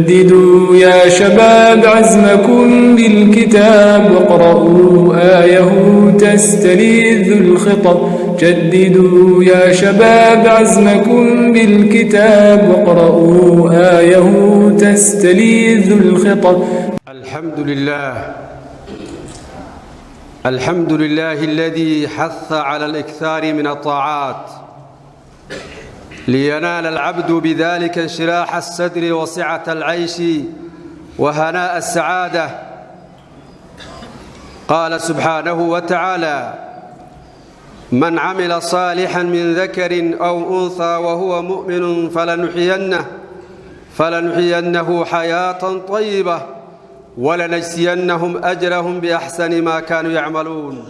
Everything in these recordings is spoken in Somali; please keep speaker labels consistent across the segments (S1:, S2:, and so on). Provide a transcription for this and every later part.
S1: جددوا يا شباب عزمكم بالكتاب واقرؤوا آيه تستلذ الخطب. جددوا يا شباب عزمكم بالكتاب واقرؤوا آيه تستلذ الخطب.
S2: الحمد لله الذي حث على الإكثار من الطاعات لينال العبد بذلك انشراح الصدر وسعة العيش وهناء السعادة. قال سبحانه وتعالى: من عمل صالحا من ذكر أو أنثى وهو مؤمن فلنحيينه حياة طيبة ولنجزينهم أجرهم بأحسن ما كانوا يعملون.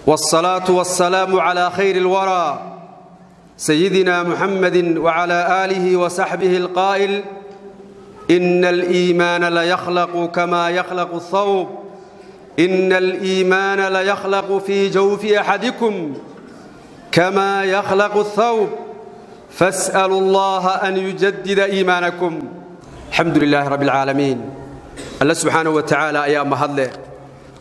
S2: والصلاة والسلام على خير الورى سيدنا محمد وعلى آله وصحبه القائل: إن الإيمان ليخلق كما يخلق الثوب، إن الإيمان ليخلق في جوف أحدكم كما يخلق الثوب، فاسألوا الله أن يجدد إيمانكم. الحمد لله رب العالمين. الله سبحانه وتعالى أيام مهدله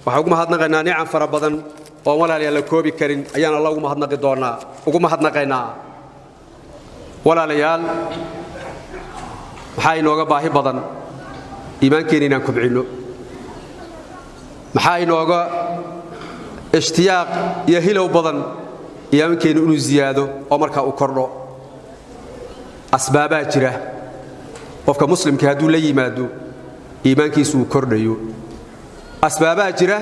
S2: وحكم مهدنا نعم فربضا وولا لي كوبي كريم أيان الله مهدنا قدورنا وقم مهدنا قينا ولا ليال maxaa inooga baahi badan iimaankeena inaan kubcino, maxaa inooga ishtiyaaq iyo hilow badan iimaankeena inuu ziyaado oo markaa uu kordho. asbaabaa jira qofka muslimka hadduu la yimaado iimaankiisu uu kordhayo. asbaabaa jira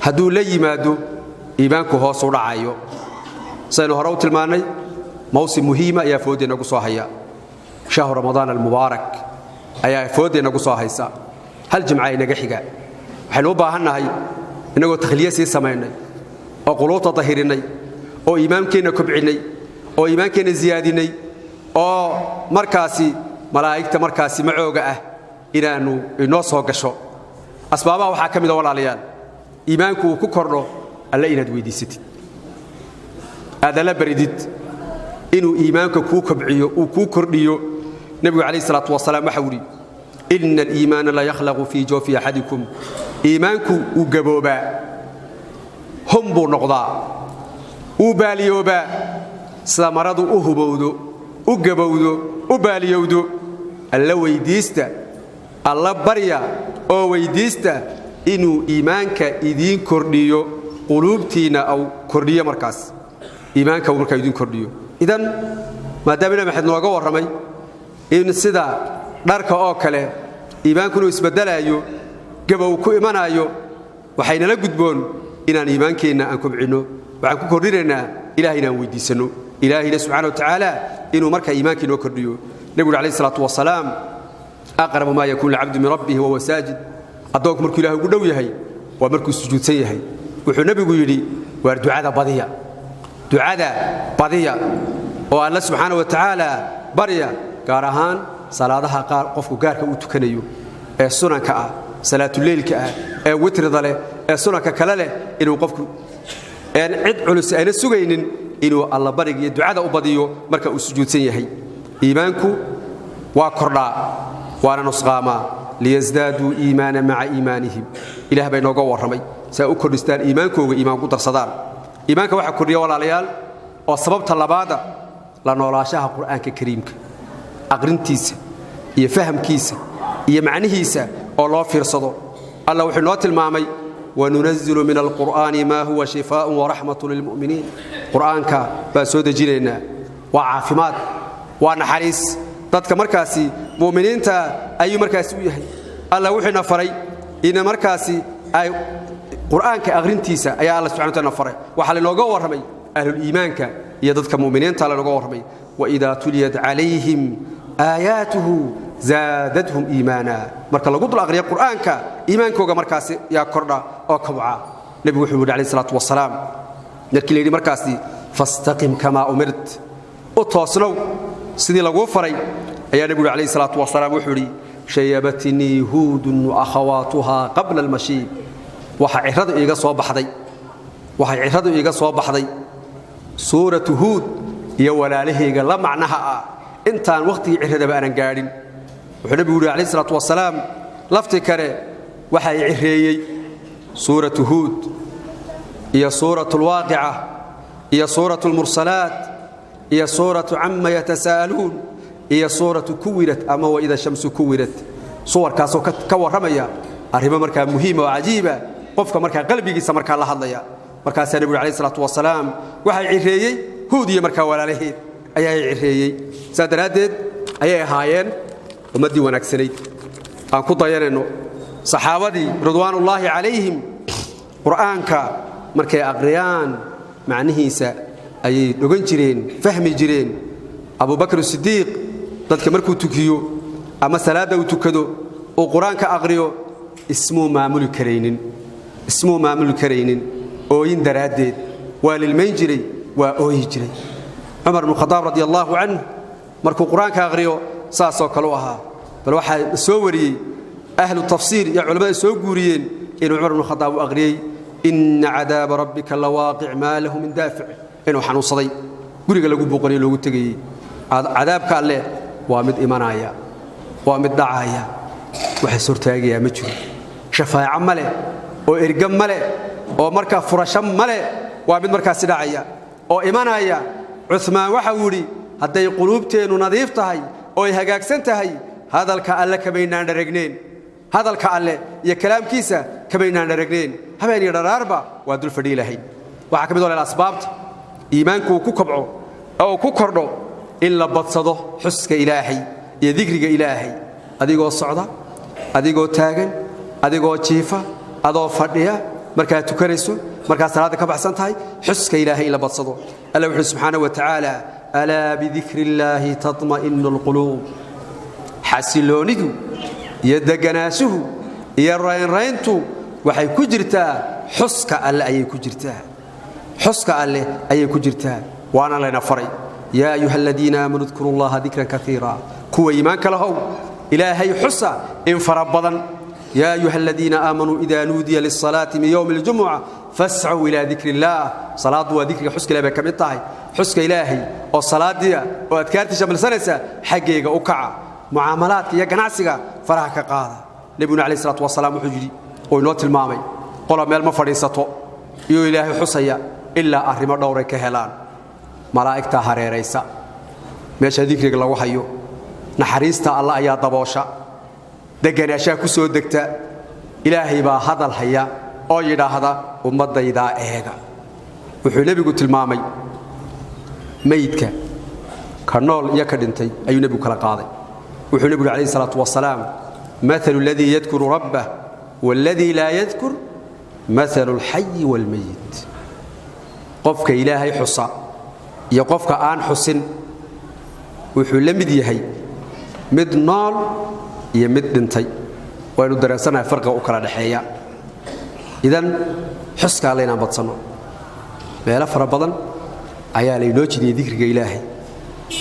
S2: hadduu la yimaado iimaanku hoos u dhacayo. saynu hore u tilmaanay موسم مهمة يا فودي نقصها هيا شهر رمضان المبارك أيا فودي نقصها هيسا هل جمعي نجحجا حلوبة هنا هي إنه تخليه سمعنا أو قلوط طهرني أو إمام كنا كبعني أو إمام كنا زيادني أو مركزي ملاك مركزي معوجة إلى إنه الناس هو كشوا أسبابه وحكم دول عليان إمامكو ككرر الله يندوي دي ستي هذا لا بردت إنه إيمانك كوكبعيه وكوكرديه. نبي عليه الصلاة والسلام محوري: إن الإيمان لا يخلق في جوف أحدكم. إيمانك وجبوبا هم بنقضاء وباليوبا سمرض أهبودو وجبودو وباليودو. الله ويديستا الله بريا أو ويديستا إنه إيمانك إذين كرديه قلوبتنا أو كرديه مركز إيمانك ومركز إذين كرديه. إذن ما دامنا محد نوجا ورمي إن السدا نرك أكله إيمان كله يسبدل أيو جبوا كل إيمان أيو وحين نجد بون إن الإيمان كنا أنكم عنو وعنكم كررنا إلهنا ودي سنو إلهنا سبحانه وتعالى إنه مرك إيمان كنا كرديو. نقول عليه الصلاة والسلام: أقرب ما يكون العبد من ربه وهو ساجد. أدوك مرك إله قدوي هي ومرك السجود سيهي وحنبي يقولي والدعاء بضيع دعاء بضيع والله سبحانه وتعالى بريا قارهان صلاتها قار قفكو غاركا او تكنيو ee sunanka ah salaatul leelka ah ee witrida leh ee sunanka kale leh inuu qofku aan cid culus ayna sugaynin inuu Allah bariga ducada u badiyo marka uu sujuudsan yahay. iimaanku waa kordhaa waana nusqaama liyazdadu iimaana ma'a iimaanihim. ilaah bay nooga waramay saa u kordhistaan iimaankooga iimaan ku darsadaan. iimaanka waxa kordhiya walaalayaal oo sababta labaada la noolaashaha quraanka kariimka aqrintiisa iyo fahamkiisa iyo macnihiisa oo loo fiirsado. Allah wuxuu noo tilmaamay: wa nunazzilu min alqur'ani ma huwa shifaa'un wa rahmatun lil mu'minin. quraanka baa soo dejinayna waa caafimaad waa naxariis dadka markaasi mu'miniinta ayuu markaasi u yahay. Allah wuxuu na faray in markaasi ay quraanka aqrintiisa ayaa Allah subhanahu wa ta'ala faray. waxa la nooga waramay ahlul iimaanka iyo dadka mu'miniinta la nooga waramay: wa idha tuliyat alayhim ayatuhu zaadatuhum iimaana. marka lagu dul aqriyo quraanka iimaankooga markaasi yaa kordha oo kabca. nabigu wuxuu yiri alayhi salaatu wasalaam markii leeyahay markaasi fastaqim kama umirt oo toosnow sidii lagu faray ayaa nabigu alayhi salaatu wasalaam wuxuu yiri: shayabatni hudun wa akhawatuha qabla al-mashib. waxa ciradu iga soo baxday suuratu hud iyo walaalahayga la macnaha ah intaan waqti ciradaba aanan gaadhin wuxuu nabigu yiri alayhi salaatu wasalaam lafti kare waxa ay cireeyay suuratu huud iyo suuratu alwaaqi'a iyo suuratu almursalaat iyo suuratu amma yatasaaluun iyo suuratu kuwirat ama wa idha shamsu kuwirat suwarkaas oo ka waramaya arrimo markaa muhiim oo ajiiba qofka markaa qalbigiisa markaa la hadlaya markaas nabiga alayhi salaatu wasalaam waxa ay cireeyay huud iyo markaa walaalaheed ayaa ay cireeyay saadaradeed ayay ahaayeen ummadii wanaagsanayd aan ku dayanayno saxaabadii ridwaanullaahi calayhim quraanka markay aqriyaan macnihiisa ayay dogan jireen fahmi jireen Abu Bakr as-Siddiq dadka markuu tukiyo ama salaada uu tukado oo quraanka aqriyo ismu maamul kareynin oo in daraadeed waa lilmayn jiray waa ooyi jiray Umar ibn Khattab radiyallahu anhu markuu quraanka aqriyo saasoo kale u ahaa bal waxa soo wariyay ahlu tafsiir ya culimada soo guuriyeen in Umar ibn Khattab aqriyay inna adab rabbika lawaqi' ma lahu min dafi' inuu xanuunsaday guriga lagu booqanay loogu tagay adaabka alle waa mid imanaya waa mid dhacaya waxa suurtaagaya ma jiro shafaa'a male oo ergam male oo marka furasho male waa mid markaas dhacaya oo imanaya Uthman waxa uu yiri haday qulubteenu nadiif tahay oo ay hagaagsan tahay hadalka alle kabaynaan dharagneen hadalka alle iyo kalaamkiisa kabaynaan dharagneen habeen iyo dharaarba waa dul fadhiilahay waxa kamid ah asbaabta iimaanku ku kabco oo ku kordho in la badsado xuska ilaahay iyo dhikriga ilaahay adigoo socda adigoo taagan adigoo jiifa adoo fadhiya markaa tukanayso markaa salaada ka baxsan tahay xuska ilaahay la badsado Allah wuxuu subhanahu wa ta'ala ala bi dhikrillahi tatma'innul qulub xasiloonidu iyo deganaashuhu iyo raynrayntu waxay ku jirtaa xuska alle ayay ku jirtaa xuska alle ayay ku jirtaa waana leena faray ya ayyuhalladina amanu dhkurullaha dhikran katira kuwa iimaanka lahow ilaahay xusa in farabadan ya ayyuhalladina amanu idha nudiya lis-salati min yawm al-jum'ah fas'u ila dhikrillah salatu wa dhikriga xuska ilaahay kamid tahay xuska ilaahay oo salaadiya oo adkaarti shamilsanaysa xageega u kaca muamalaadka iyo ganacsiga faraha ka qaada nabiyuna alayhi salatu wasalaam wuxuu yiri oo inoo tilmaamay qola meel ma fadhiisato iyo ilaahay xusaya illa arrimo dhowr ka helaan malaa'ikta hareeraysa meesha dhikriga lagu hayo naxariista Allah ayaa daboosha deganaasha ku soo degta ilaahay baa hadal haya oo yiraahda ummadayda eega wuxuu nabigu tilmaamay meydka ka nool iyo ka dhintay ayuu nabigu kala qaaday wuxuu nabigu alayhi salatu wasalaam mathalu alladhi yadhkuru rabbah walladhi la yadhkur mathalu alhayy walmayyit qofka ilaahay xusa iyo qofka aan xusin wuxuu la mid yahay mid nool iyo mid dhintay waynu dareensanahay farqiga u kala dhaxeeya idan xuska leena badsano meelo fara badan ayaa leeynoo jiray dhikriga ilaahay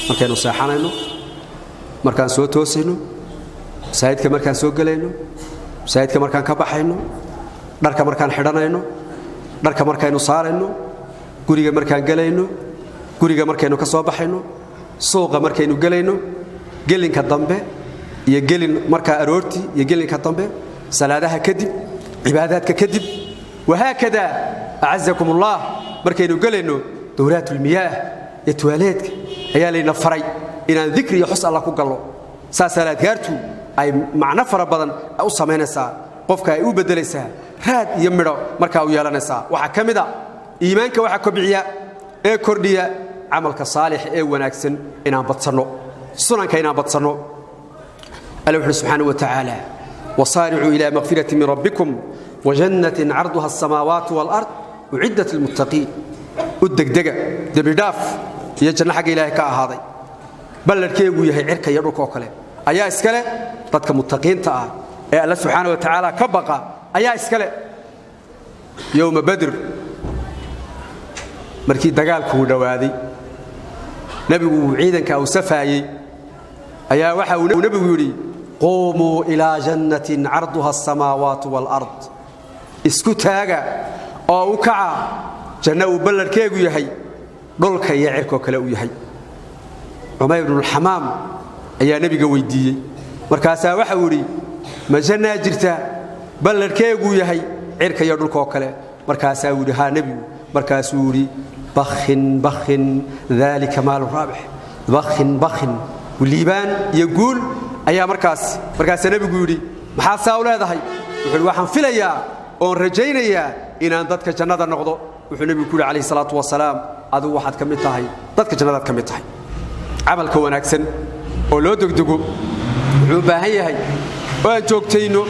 S2: markaanu saaxanayno markaan soo toosayno saayidka markaan soo galayno saayidka markaan ka baxayno dharka markaan xidhanayno dharka markaanu saarayno guriga markaan galayno guriga markaanu ka soo baxayno suuqa markaanu galayno gelinka dambe iyo gelin marka aroorti iyo gelinka dambe salaadaha kadib cibaadaadka kadib wahaakada a'azzakumullah markaynu galayno dawraatul miyaah iyo tuwaleedka ayaa leena faray inaan dhikri iyo xus Allah ku gallo saasalaad gaartu ay macna fara badan u sameynaysaa qofka ay u bedelaysaa raad iyo midho marka uu yeelanaysaa waxa kamida iimaanka waxa kobciya ee kordhiya amalka saalix ee wanaagsan inaan badsano sunanka inaan badsano Allah subhanahu wa ta'ala wasari'u ila maghfiratin min rabbikum wa jannatin 'arduha as-samawati wal ard u'iddat lil muttaqin udegdega dabidaaf iyo janna xaq ilaahay ka ahaaday balladkeegu yahay cirka iyo dhulka kale ayaa iskale dadka muttaqiinta ah ee Allah subhanahu wa ta'ala ka baqa ayaa iskale yawm badr markii dagaalku dhawaaday nabigu ciidanka uu safaayay ayaa waxa uu nabigu yiri qumu ila jannatin 'arduha as-samawati wal ard isku taaga oo u kaca janna uu balladkeegu yahay dhulka iyo cirka kale uu yahay Umayr ibn al-Hammam ayaa nabiga weydiiyay markaasaa waxa uu yidhi ma jannaa jirta ballarkeegu yahay cirka iyo dhulka oo kale markaasaa uu yidhi haa nebigu markaasuu yidhi bakhin daalika maalu raabix bakhin liibaan iyo guul ayaa markaasaa nebigu yidhi maxaad saa u leedahay wuxuu yidhi waxaan filayaa oon rajaynayaa inaan dadka jannada noqdo wuxuu nebigu ku yidhi calayhi salaatu wasalaam adigu waxaad ka mid tahay dadka jannadaad ka mid tahay camalka wanaagsan oo loo degdego wuxuu u baahan yahay oo aan joogtayno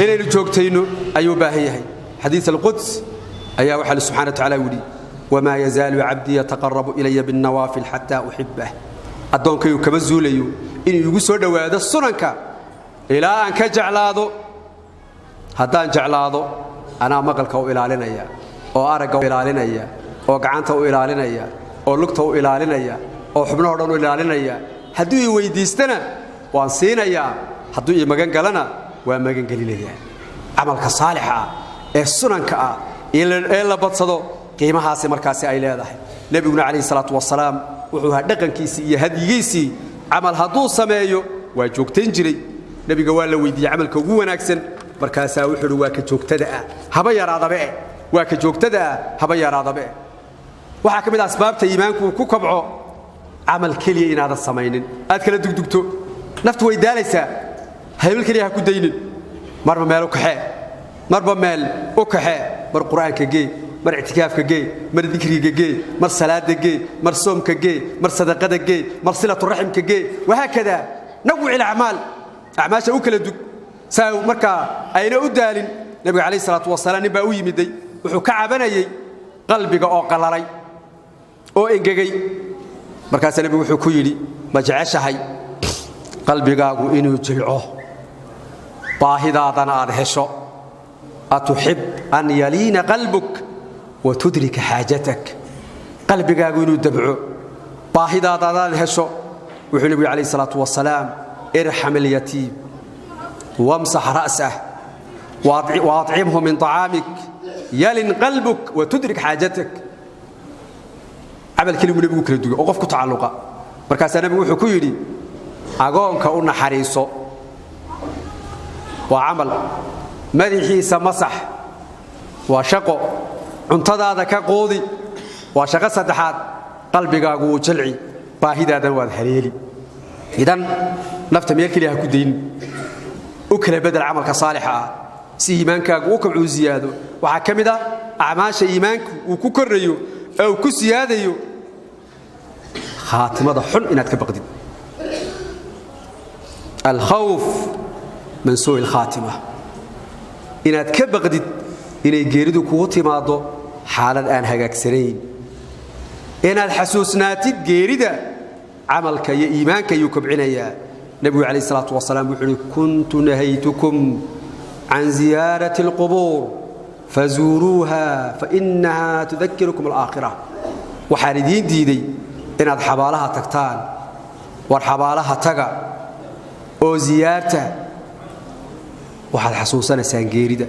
S2: inaynu joogtayno ayuu u baahan yahay xadiis alquds ayaa waxaa li subxana watacaala yidhi wamaa yazaalu cabdii yataqarabu ilaya binnawaafil xataa uxibbah addoonkaygu kama zuulayo inuu igu soo dhowaado sunanka ilaa aan ka jeclaado haddaan jeclaado anaa maqalka u ilaalinaya oo aragga u ilaalinaya oo gacanta u ilaalinaya oo lugta u ilaalinaya oo xubnaho dhan u ilaalinaya hadduu ii weyddiistana waan siinayaa hadduu ii magan galana waa magan gelinayaa camalka saalixa ah ee sunanka ah ee la badsado qiimahaasi markaasi ay leedahay nebiguna calayhi salaatu wasalaam wuxuu ahaa dhaqankiisii iyo hadyigiisii camal hadduu sameeyo waa joogtayn jiray nebiga waa la weydiiyey camalka ugu wanaagsan markaasaa wuxuu yidhi waa ka joogtada ah haba yaraadabe waa ka joogtada ah haba yaraadabe waxaa ka mid ah asbaabta iimaanku uu ku kobco camal keliya inaadan samaynin aad kala dugdugto naftu way daalaysaa haybil keliya ha ku daynin marba meel u kaxee marba meel u kaxee mar qur'aanka gee mar ictikaafka gee mar dikriga gee mar salaada gee mar soomka gee mar sadaqada gee mar silatu raximka gee wahaakada nawci alacmaal acmaasha u kala dug saa markaa ayna u daalin nabiga calayhi salaatu wasalaam nin baa u yimiday wuxuu ka cabanayay qalbiga oo qalalay oo engegay markaasaa nebigu wuxuu ku yidhi ma jeceshahay qalbigaagu inuu jilco baahidaadana aad hesho atuxib an yaliina qalbuk watudrika xaajatak qalbigaagu inuu dabco baahidaadaad hesho wuxuu nebigu calayhi salaatu wasalaam irxam alyatiim wamsax ra'sah waacimhu min طacaamik yalin qalbuk watudrik xaajatak camal keliguu nebigu kala duga oo qof ku tacalluqa markaasaa nebigu wuxuu ku yidhi agoonka u naxariiso waa camal madaxiisa masax waa shaqo cuntadaada ka qoodi waa shaqo saddexaad qalbigaagu wuu jalci baahidaadan waad haleeli idan nafta meel keliya ha ku daynin u kala bedel camalka saalixa ah si iimaankaagu u kabcuu ziyaado waxaa ka mid ah acmaasha iimaanku uu ku korrayo ee uu ku siyaadayo khaatimada xun inaad ka baqdid alkhawf min suu'i alkhaatima inaad ka baqdid inay geeridu kugu timaaddo xaalad aan hagaagsanayn inaad xasuusnaatid geerida camalka iyo iimaanka ayuu kobcinayaa nebigu calayhi salaatu wasalaam wuxuu yidhi kuntu nahaytukum can ziyaarati alqubuur fazuuruuha fainaha tudakirukum alaakhira waxaan idiin diiday inaad xabaalaha tagtaan war xabaalaha taga oo ziyaarta waxaad xasuusanaysaan geerida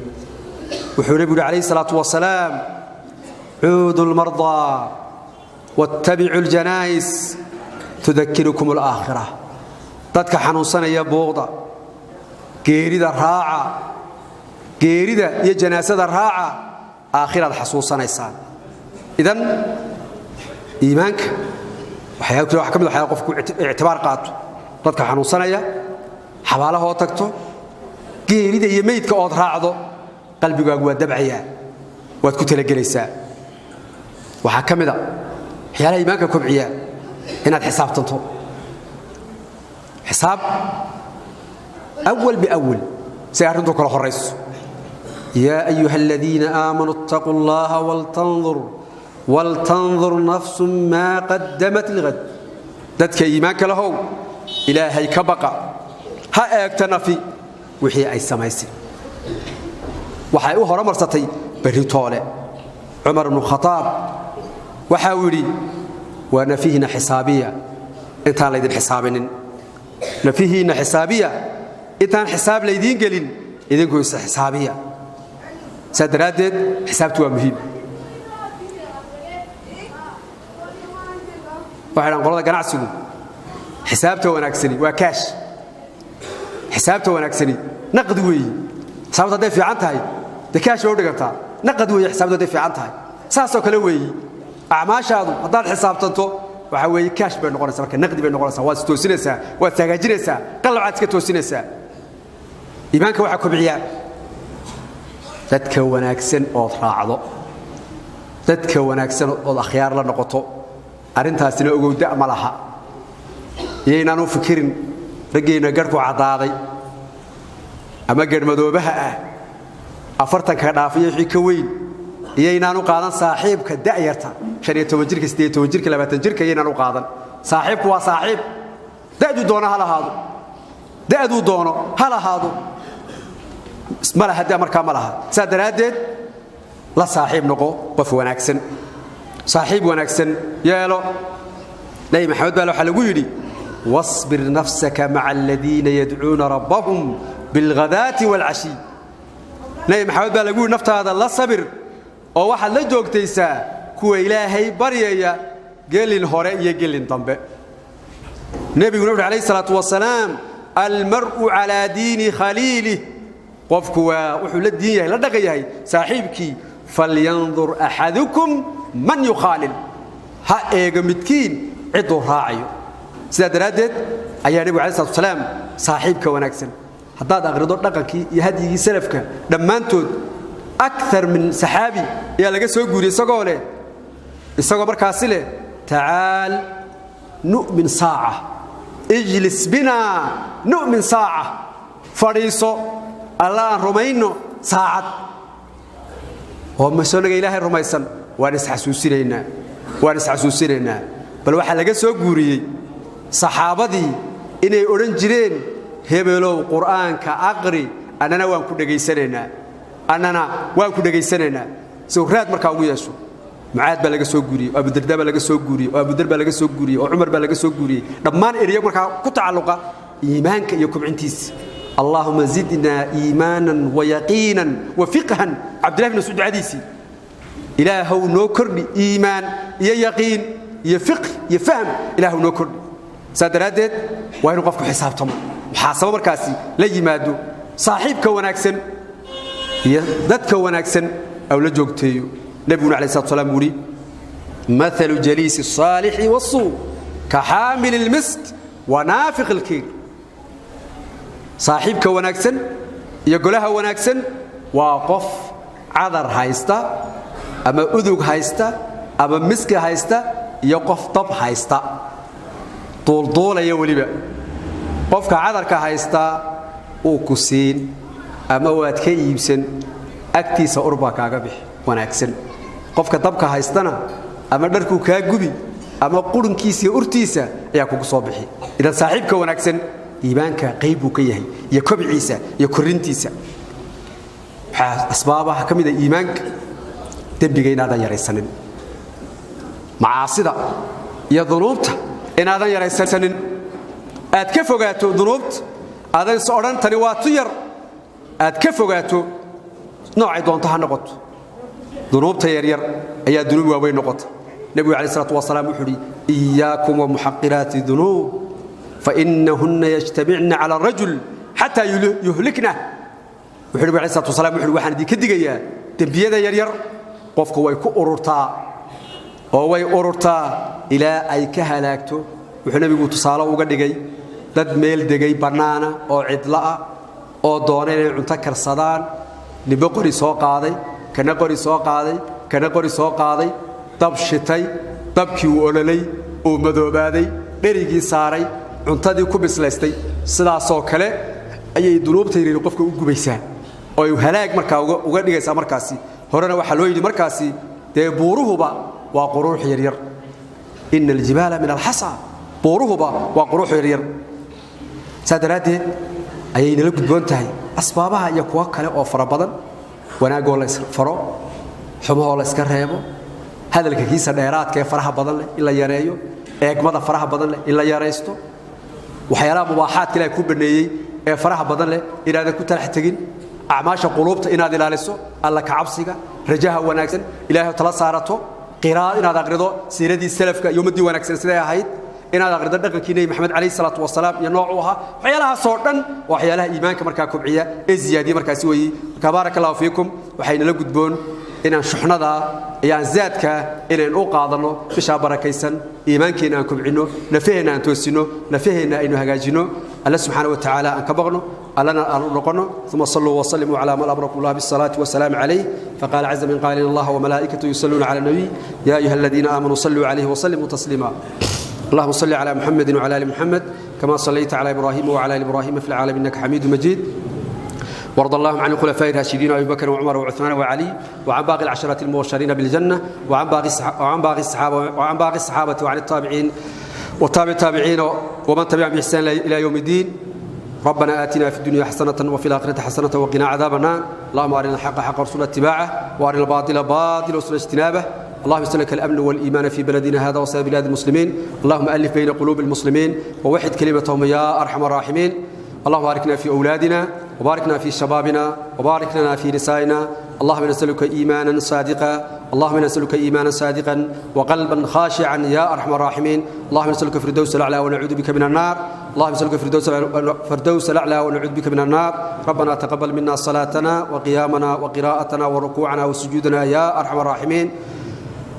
S2: wuxuu nebigu yidhi calayhi salaatu wasalaam cuudu lmardaa wattabicu ljanaa'is tudakirukum alaakhira dadka xanuunsanaya booqda geerida raaca geerida iyo janaasada raaca aakhiraad xasuusanaysaan idan iimaanka waxa ka mid waxyaaba qofku ictibaar qaato dadka xanuunsanaya xabaalahoo tagto geerida iyo meydka ood raacdo qalbigaagu waa dabcayaa waad ku talagelaysaa waxaa ka mida waxyaalaha iimaanka kobciya inaad xisaabtanto xisaab awal biawal si arrintu kala horayso yaa ayuha aladiina aamanuu ittaquu allaha waltandur nafsun maa qaddamat ligad dadka iimaanka lahow ilaahay ka baqa ha eegta nafi wixii ay samaysay waxay u horumarsatay berri toole cumar ibnu khataab waxa uu yidhi waa nafihiina xisaabiya intaan laydin xisaabinin nafihiina xisaabiya intaan xisaab laydiin gelin idinku is xisaabiya saa daraaddeed xisaabtu waa muhiim waxay dhahan qolada ganacsigu حسابته وناكسني وكاش حسابته وناكسني نقد وي حسابته ده في عنتها دكاش لو دغتا نقد وي حسابته ده في عنتها ساسو كلا وي اعماشاadu hadaan xisaabtanto waxa weey cash bay noqonaysaa marka naqdi bay noqonaysaa waa toosinaysaa waa tagaajinaysaa qalcad iska toosinaysaa iimaanka waxa kobciya dadka wanaagsan oo raacdo dadka wanaagsan oo akhyaar la noqoto arintaasina ogowda ma laha yeeynaanu fikirin ragayna garku cadaaday ama garmadoobaha ah afartan ka dhaafiyo wixii ka weyn yeeynaanu qaadan saaxiibka da'yarta 15 jirka 18 jirka 20 jirka yeeynaanu qaadan saaxiibku waa saaxiib da'du doono hala haado da'du doono hala haado ismala hadaa marka malaha saadaradeed la saaxiib noqo qof wanaagsan saaxiib wanaagsan yeelo nabi maxamed baa waxa lagu yiri wasbir nafsaka ma'a alladheena yad'uuna rabbahum bil ghadati wal 'ashi nabi maxamed baa lagu yiri naftaada la sabir oo waxa la joogtaysaa kuwa ilaahay baryaya gelin hore iyo gelin dambe nabigu nabi alayhi salatu wasalaam al mar'u ala diini khalilihi qofku wuxuu la diin yahay la dhaqayahay saaxiibkii falyanzur ahadukum man yukhalil ha eega midkiin cid uu raaciyo sida daraadeed ayaa nabi alayhi salatu wasalaam saaxiibka wanaagsan hadaad aqrido dhaqankii iyo hadiyigii salafka dhamaantood أكثر من صحابي يا لقى سوغوري سوغوله isagoo markaas leh تعال نؤمن ساعة اجلس بنا نؤمن ساعة فريسو الله رمينو ساعة وما سنغ إلهي رميسن وانس حسوسينينا بل waxa laga soo guuriyay saxaabadii inay oran jireen hebelow quraanka aqri anana waan ku dhageysanaynaa أننا وأكو دقيسنا سورات مركا وياسو معاد بلغا سو غوري أبو الدرداء بلغا سو غوري وأبو ذر بلغا سو غوري وعمر بلغا سو غوري دمان إريا مركا كتعلقا إيمانك يكم عنتيس اللهم زدنا إيمانا ويقينا وفقها عبد الله بن مسعود حديثي إله نوكرني إيمان يا يقين يا فقه يا فهم إله نوكرني سادرادت وين وقفك حسابتهم محاسبه مركاسي لا يمادو صاحبك وناكسن dadka wanaagsan aw la joogteeyo nabiyuna alayhi salaam wuri mathalu jalisi salih wasu ka hamil almisk wa nafiq alkir saaxibka wanaagsan iyo golaha wanaagsan waa qof cadar haysta ama udug haysta ama misk haysta iyo qof tab haysta dooldoolaya waliba qofka cadarka haysta oo ku siin ama waad ka iibsan agtiisa urba kaaga bix wanaagsan qofka dabka haystana ama dharku ka gubi ama qurunkiisa urtiisa ayaa kugu soo bixi idan saaxiibka wanaagsan iimaanka qayb uu ka yahay iyo kobciisa iyo korintiisa asbaabaha kamida iimaanka dambiga inaadan yaraysanin macaasida iyo dunuubta inaadan yaraysanin aad ka fogaato dunuubta aadan soo oran tani waa tuyar aad ka fogaato noocay doonto ha noqoto dunuubta yar yar ayaa dunuub waaweyn noqota nabiga alayhi salatu wasalaam wuxuu yiri iyaakum wa muhaqqirati dhunub fa innahunna yajtami'na 'ala ar-rajul hatta yuhlikna wuxuu yiri alayhi salatu wasalaam wuxuu waxaan idin ka digayaa dambiyada yar yar qofku way ku ururtaa oo way ururtaa ilaa ay ka halaagto wuxuu nabigu tusaale uga dhigay dad meel degay banaana oo cidla ah oo doonay inay cunto karsadaan nibo qori soo qaaday kana qori soo qaaday kana qori soo qaaday dab shitay dabkii uu ololay oo madoobaaday dherigii saaray cuntadii ku bislaystay sidaas oo kale ayay dunuubta yiri qofka u gubaysaa oo ay halaag markaa uga dhigaysaa markaasi horena waxa loo yiri markaasi de buuruhuba waa quruux yar yar innal jibala min al-hasa buuruhuba waa quruux yar yar sadaradeed ayay nala gudboon tahay asbaabaha iyo kuwa kale oo fara badan wanaagoo la isfaro xumaha la iska reebo hadalka kiisa dheeraadka ee faraha badan leh ila yareeyo eegmada faraha badan leh ila yareysto waxyaalaha mubaaxaadka ilaahay ku baneeyay ee faraha badan leh inaad ku talax tagin acmaasha quluubta inaad ilaaliso alla ka cabsiga rajaha wanaagsan ilaahay tala saarato qiraa'ad inaad aqrido siiradii salafka iyo ummadii wanaagsan siday ahayd إن هذا غير دقة كني محمد عليه الصلاة والسلام ينوعها حيالها صورتن وحيالها إيمان كمركا كبعية الزيادة مركا سوي كبارك الله فيكم وحين لقدبون إن شحنا ذا يعني زادك إن أوقاضنا في شابرة كيسن إيمان كنا كبعنو نفهنا أن توسنو نفهنا إنه هجاجنو الله سبحانه وتعالى أن كبرنا ألنا أرقنا ثم صلوا وسلموا على ما أمركم الله بالصلاة والسلام عليه فقال عز من قائل الله وملائكته يصلون على النبي يا أيها الذين آمنوا صلوا عليه وسلموا تسليما اللهم صل على محمد وعلى آل محمد كما صليت على إبراهيم وعلى آل إبراهيم في العالمين إنك حميد مجيد وارض اللهم عن الخلفاء الراشدين أبي بكر وعمر وعثمان وعلي وعن باقي العشرة المبشرين بالجنة وعن باقي الصحابة وعن التابعين والتابع التابعين ومن تبعهم بإحسان إلى يوم الدين ربنا آتنا في الدنيا حسنة وفي الآخرة حسنة وقنا عذاب النار اللهم أرنا الحق حق رسول اتباعه وأرنا الباطل باطل رسول اجتنابه اللهم اسألك الأمن والإيمان في بلدنا هذا وسائر بلاد المسلمين اللهم ألف بين قلوب المسلمين ووحد كلمتهم يا أرحم الراحمين اللهم باركنا في أولادنا وباركنا في شبابنا وبارك لنا في نسائنا اللهم نسألك إيمانا صادقا اللهم نسألك إيمانا صادقا وقلبا خاشعا يا أرحم الراحمين اللهم نسألك فردوس الأعلى ونعوذ بك من النار اللهم نسألك فردوس الأعلى ونعوذ بك من النار ربنا تقبل منا صلاتنا وقيامنا وقراءتنا وركوعنا وسجودنا يا أرحم الراحمين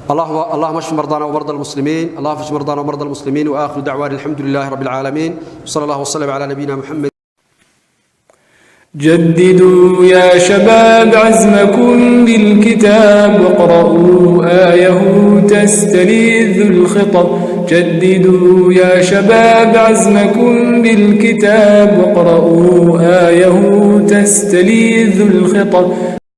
S2: اللهم اشف مرضانا ومرضى المسلمين اللهم اشف مرضانا ومرضى المسلمين وآخر دعوانا الحمد لله رب العالمين صلى الله وسلم على نبينا محمد
S1: جددوا يا شباب عزمكم بالكتاب واقرؤوا آيه تستلذ الخطب جددوا يا شباب عزمكم بالكتاب واقرؤوا آيه تستلذ الخطب